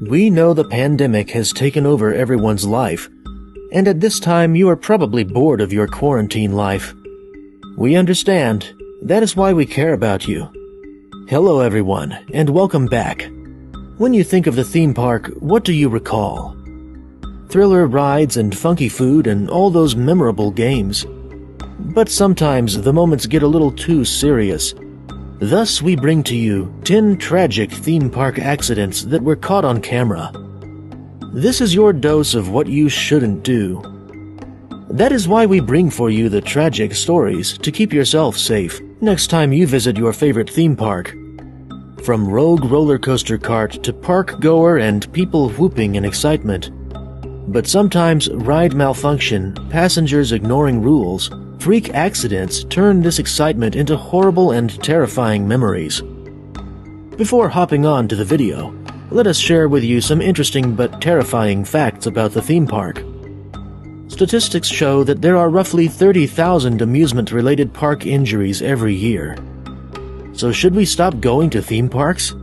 We know the pandemic has taken over everyone's life, and at this time you are probably bored of your quarantine life. We understand. That is why we care about you. Hello everyone, and welcome back. When you think of the theme park, what do you recall? Thriller rides and funky food and all those memorable games. But sometimes the moments get a little too serious. Thus, we bring to you 10 tragic theme park accidents that were caught on camera. This is your dose of what you shouldn't do. That is why we bring for you the tragic stories to keep yourself safe next time you visit your favorite theme park. From rogue roller coaster cart to park goer and people whooping in excitement. But sometimes ride malfunction, passengers ignoring rules, freak accidents turn this excitement into horrible and terrifying memories. Before hopping on to the video, let us share with you some interesting but terrifying facts about the theme park. Statistics show that there are roughly 30,000 amusement-related park injuries every year. So should we stop going to theme parks?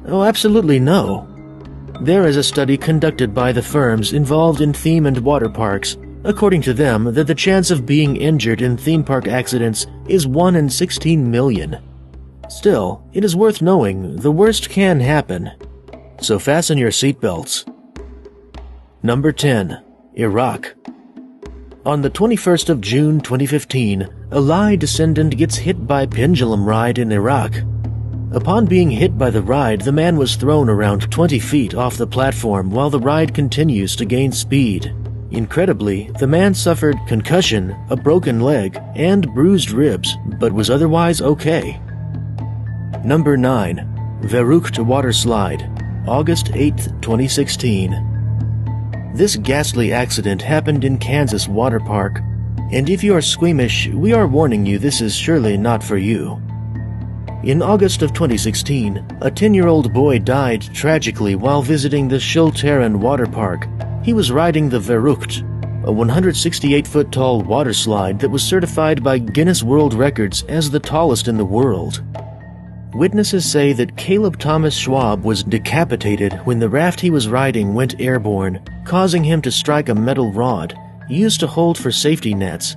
Oh, absolutely no. There is a study conducted by the firms involved in theme and water parks. According to them, that the chance of being injured in theme park accidents is 1 in 16 million. Still, it is worth knowing the worst can happen. So fasten your seatbelts. Number 10. Iraq. On the 21st of June 2015, a Lai descendant gets hit by pendulum ride in Iraq. Upon being hit by the ride, the man was thrown around 20 feet off the platform while the ride continues to gain speed. Incredibly, the man suffered concussion, a broken leg, and bruised ribs, but was otherwise okay. Number 9. Verrucht water slide, August 8, 2016. This ghastly accident happened in Kansas Water Park, and if you are squeamish, we are warning you this is surely not for you. In August of 2016, a 10-year-old boy died tragically while visiting the Schilteren Water Park. He was riding the Verrucht, a 168-foot-tall water slide that was certified by Guinness World Records as the tallest in the world. Witnesses say that Caleb Thomas Schwab was decapitated when the raft he was riding went airborne, causing him to strike a metal rod, used to hold for safety nets.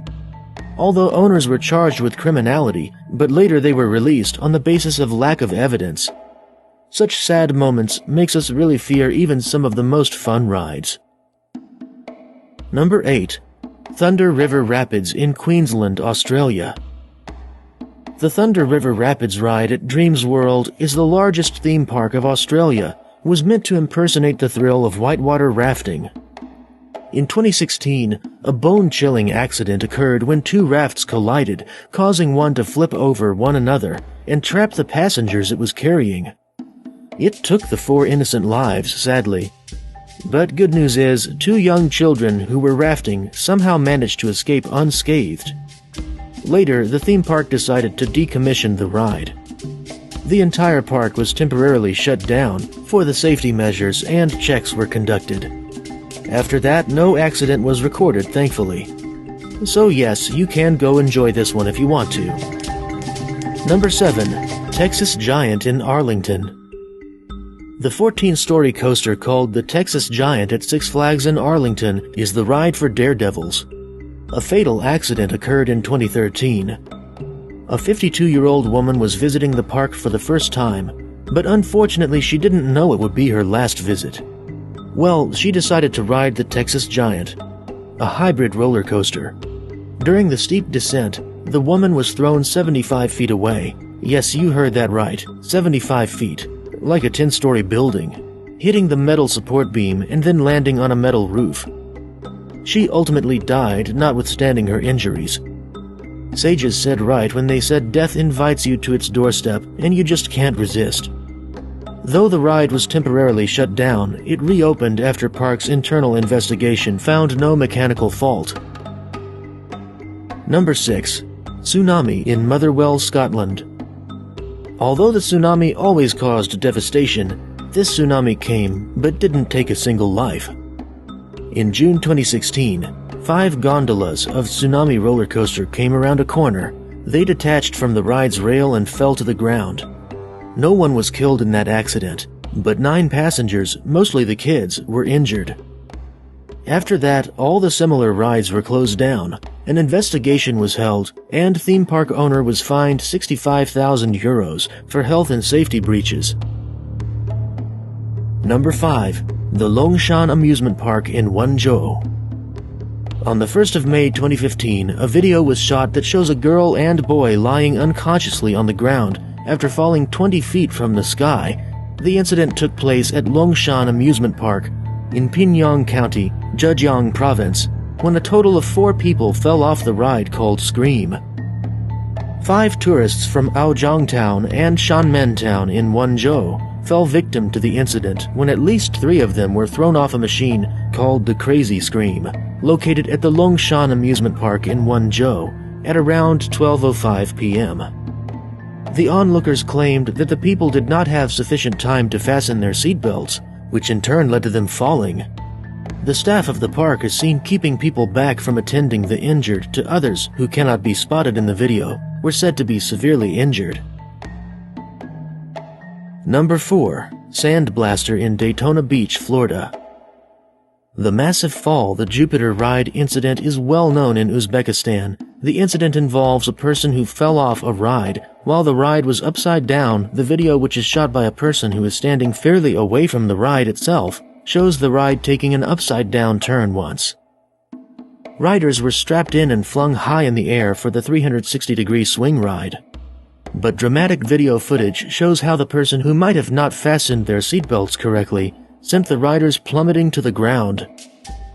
Although owners were charged with criminality, but later they were released on the basis of lack of evidence. Such sad moments makes us really fear even some of the most fun rides. Number 8. Thunder River Rapids in Queensland, Australia. The Thunder River Rapids ride at Dreams World is the largest theme park of Australia, was meant to impersonate the thrill of whitewater rafting. In 2016, a bone-chilling accident occurred when 2 rafts collided, causing one to flip over one another and trap the passengers it was carrying. It took the 4 innocent lives, sadly. But good news is, 2 young children who were rafting somehow managed to escape unscathed. Later, the theme park decided to decommission the ride. The entire park was temporarily shut down for the safety measures and checks were conducted. After that, no accident was recorded, thankfully. So yes, you can go enjoy this one if you want to. Number 7. Texas Giant in Arlington. The 14-story coaster called the Texas Giant at Six Flags in Arlington is the ride for daredevils. A fatal accident occurred in 2013. A 52-year-old woman was visiting the park for the first time, but unfortunately she didn't know it would be her last visit. Well, she decided to ride the Texas Giant, a hybrid roller coaster. During the steep descent, the woman was thrown 75 feet away. Yes, you heard that right, 75 feet. Like a 10-story building, hitting the metal support beam and then landing on a metal roof. She ultimately died, notwithstanding her injuries. Sages said right when they said death invites you to its doorstep and you just can't resist. Though the ride was temporarily shut down, it reopened after park's internal investigation found no mechanical fault. Number 6. Tsunami in Motherwell, Scotland. Although the tsunami always caused devastation, this tsunami came but didn't take a single life. In June 2016, 5 gondolas of Tsunami roller coaster came around a corner. They detached from the ride's rail and fell to the ground. No one was killed in that accident, but 9 passengers, mostly the kids, were injured. After that, all the similar rides were closed down, an investigation was held, and theme park owner was fined 65,000 euros for health and safety breaches. Number 5. The Longshan Amusement Park in Wenzhou. On the 1st of May 2015, a video was shot that shows a girl and boy lying unconsciously on the ground after falling 20 feet from the sky. The incident took place at Longshan Amusement Park in Pinyang County, Zhejiang Province, when a total of 4 people fell off the ride called Scream. 5 tourists from Aojiang Town and Shanmen Town in Wenzhou fell victim to the incident when at least 3 of them were thrown off a machine called the Crazy Scream, located at the Longshan Amusement Park in Wenzhou at around 12:05 p.m. The onlookers claimed that the people did not have sufficient time to fasten their seatbelts, which in turn led to them falling. The staff of the park is seen keeping people back from attending the injured to others who cannot be spotted in the video were said to be severely injured. Number 4. Sand Blaster in Daytona Beach, Florida. The massive fall, the Jupiter ride incident, is well known in Uzbekistan. The incident involves a person who fell off a ride while the ride was upside down. The video, which is shot by a person who is standing fairly away from the ride itself, shows the ride taking an upside-down turn once. Riders were strapped in and flung high in the air for the 360-degree swing ride. But dramatic video footage shows how the person who might have not fastened their seatbelts correctly sent the riders plummeting to the ground.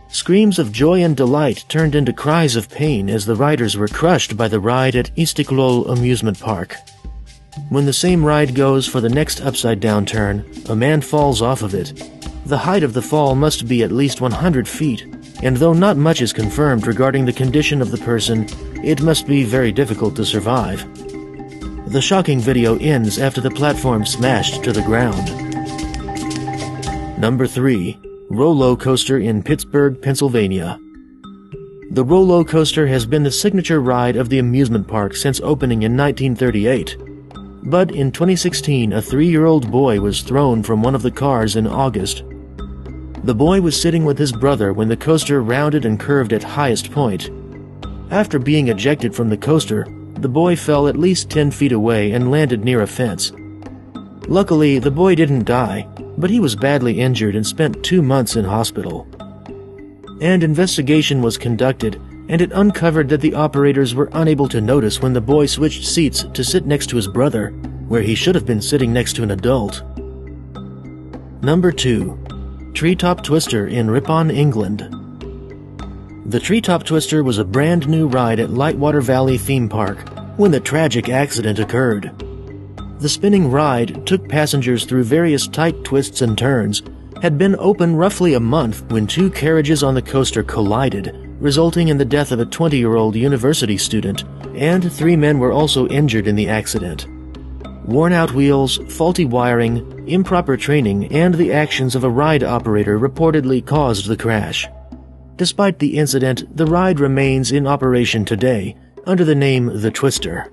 Screams of joy and delight turned into cries of pain as the riders were crushed by the ride at Istiklal Amusement Park. When the same ride goes for the next upside-down turn, a man falls off of it. The height of the fall must be at least 100 feet, and though not much is confirmed regarding the condition of the person, it must be very difficult to survive. The shocking video ends after the platform smashed to the ground. Number 3. Roller Coaster in Pittsburgh, Pennsylvania. The roller coaster has been the signature ride of the amusement park since opening in 1938. But in 2016, a 3-year-old boy was thrown from one of the cars in August. The boy was sitting with his brother when the coaster rounded and curved at highest point. After being ejected from the coaster, the boy fell at least 10 feet away and landed near a fence. Luckily, the boy didn't die, but he was badly injured and spent 2 months in hospital. An investigation was conducted, and it uncovered that the operators were unable to notice when the boy switched seats to sit next to his brother, where he should have been sitting next to an adult. Number 2. Treetop Twister in Ripon, England. The Treetop Twister was a brand new ride at Lightwater Valley Theme Park when the tragic accident occurred. The spinning ride took passengers through various tight twists and turns, had been open roughly a month when 2 carriages on the coaster collided, resulting in the death of a 20-year-old university student, and 3 men were also injured in the accident. Worn-out wheels, faulty wiring, improper training, and the actions of a ride operator reportedly caused the crash. Despite the incident, the ride remains in operation today under the name The Twister.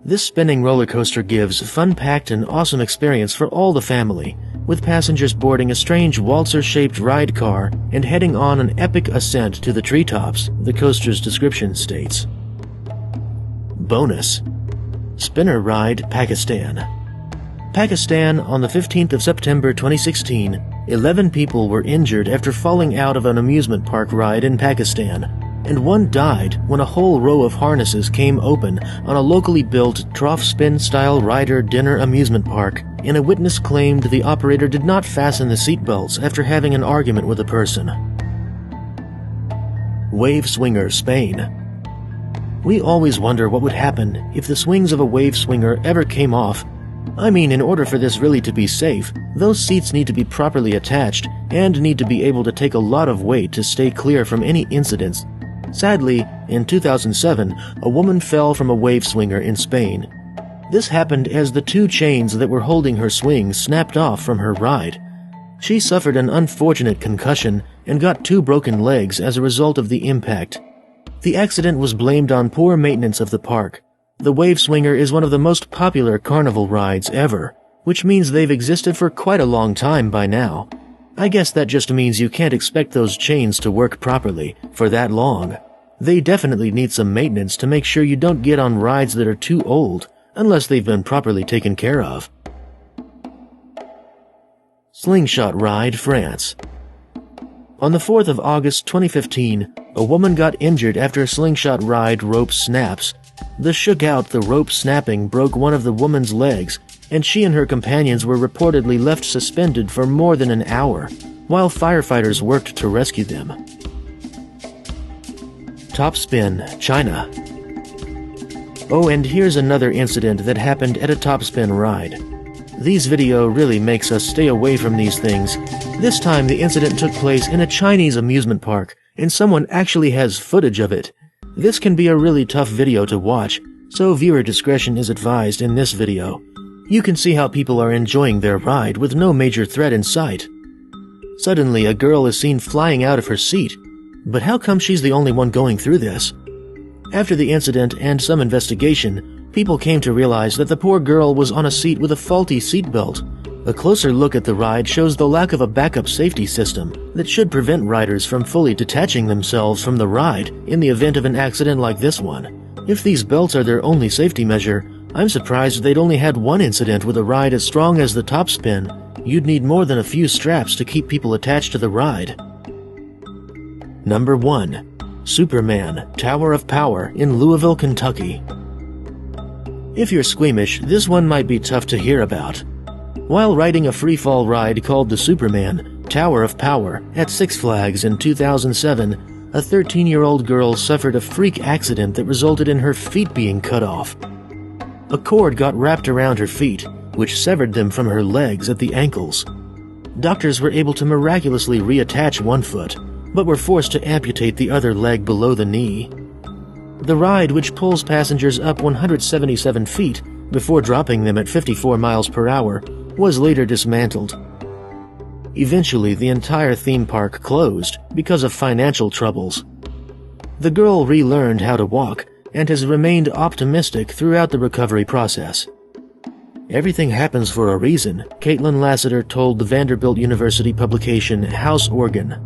This spinning roller coaster gives a fun-packed and awesome experience for all the family, with passengers boarding a strange waltzer-shaped ride car and heading on an epic ascent to the treetops, the coaster's description states. Bonus: Spinner Ride, Pakistan. Pakistan, on the 15th of September 2016, 11 people were injured after falling out of an amusement park ride in Pakistan, and 1 died when a whole row of harnesses came open on a locally built trough spin-style rider dinner amusement park, and a witness claimed the operator did not fasten the seatbelts after having an argument with a person. Wave Swinger, Spain. We always wonder what would happen if the swings of a wave swinger ever came off. I mean, in order for this really to be safe, those seats need to be properly attached and need to be able to take a lot of weight to stay clear from any incidents. Sadly, in 2007, a woman fell from a wave swinger in Spain. This happened as the 2 chains that were holding her swing snapped off from her ride. She suffered an unfortunate concussion and got 2 broken legs as a result of the impact. The accident was blamed on poor maintenance of the park. The wave swinger is one of the most popular carnival rides ever, which means they've existed for quite a long time by now. I guess that just means you can't expect those chains to work properly for that long. They definitely need some maintenance to make sure you don't get on rides that are too old, unless they've been properly taken care of. Slingshot Ride, France. On the 4th of August 2015, a woman got injured after a slingshot ride rope snaps. The shook out the rope snapping broke one of the woman's legs, and she and her companions were reportedly left suspended for more than an hour, while firefighters worked to rescue them. Topspin, China. Oh, and here's another incident that happened at a topspin ride. These video really makes us stay away from these things. This time the incident took place in a Chinese amusement park, and someone actually has footage of it. This can be a really tough video to watch, so viewer discretion is advised in this video. You can see how people are enjoying their ride with no major threat in sight. Suddenly, a girl is seen flying out of her seat. But how come she's the only one going through this? After the incident and some investigation, people came to realize that the poor girl was on a seat with a faulty seatbelt. A closer look at the ride shows the lack of a backup safety system that should prevent riders from fully detaching themselves from the ride in the event of an accident like this one. If these belts are their only safety measure, I'm surprised they'd only had one incident with a ride as strong as the Topspin. You'd need more than a few straps to keep people attached to the ride. Number 1. Superman, Tower of Power in Louisville, Kentucky. If you're squeamish, this one might be tough to hear about. While riding a freefall ride called the Superman, Tower of Power at Six Flags in 2007, a 13-year-old girl suffered a freak accident that resulted in her feet being cut off. A cord got wrapped around her feet, which severed them from her legs at the ankles. Doctors were able to miraculously reattach one foot, but were forced to amputate the other leg below the knee. The ride, which pulls passengers up 177 feet before dropping them at 54 miles per hour, was later dismantled. Eventually, the entire theme park closed because of financial troubles. The girl relearned how to walk and has remained optimistic throughout the recovery process. Everything happens for a reason, Caitlin Lassiter told the Vanderbilt University publication House Organ.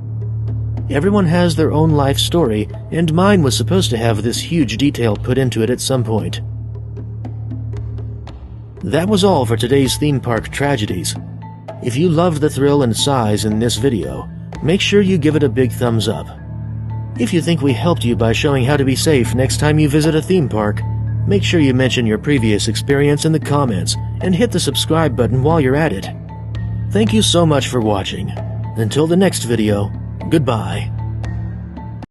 Everyone has their own life story, and mine was supposed to have this huge detail put into it at some point. That was all for today's theme park tragedies. If you loved the thrill and size in this video, make sure you give it a big thumbs up. If you think we helped you by showing how to be safe next time you visit a theme park, make sure you mention your previous experience in the comments and hit the subscribe button while you're at it. Thank you so much for watching. Until the next video, goodbye.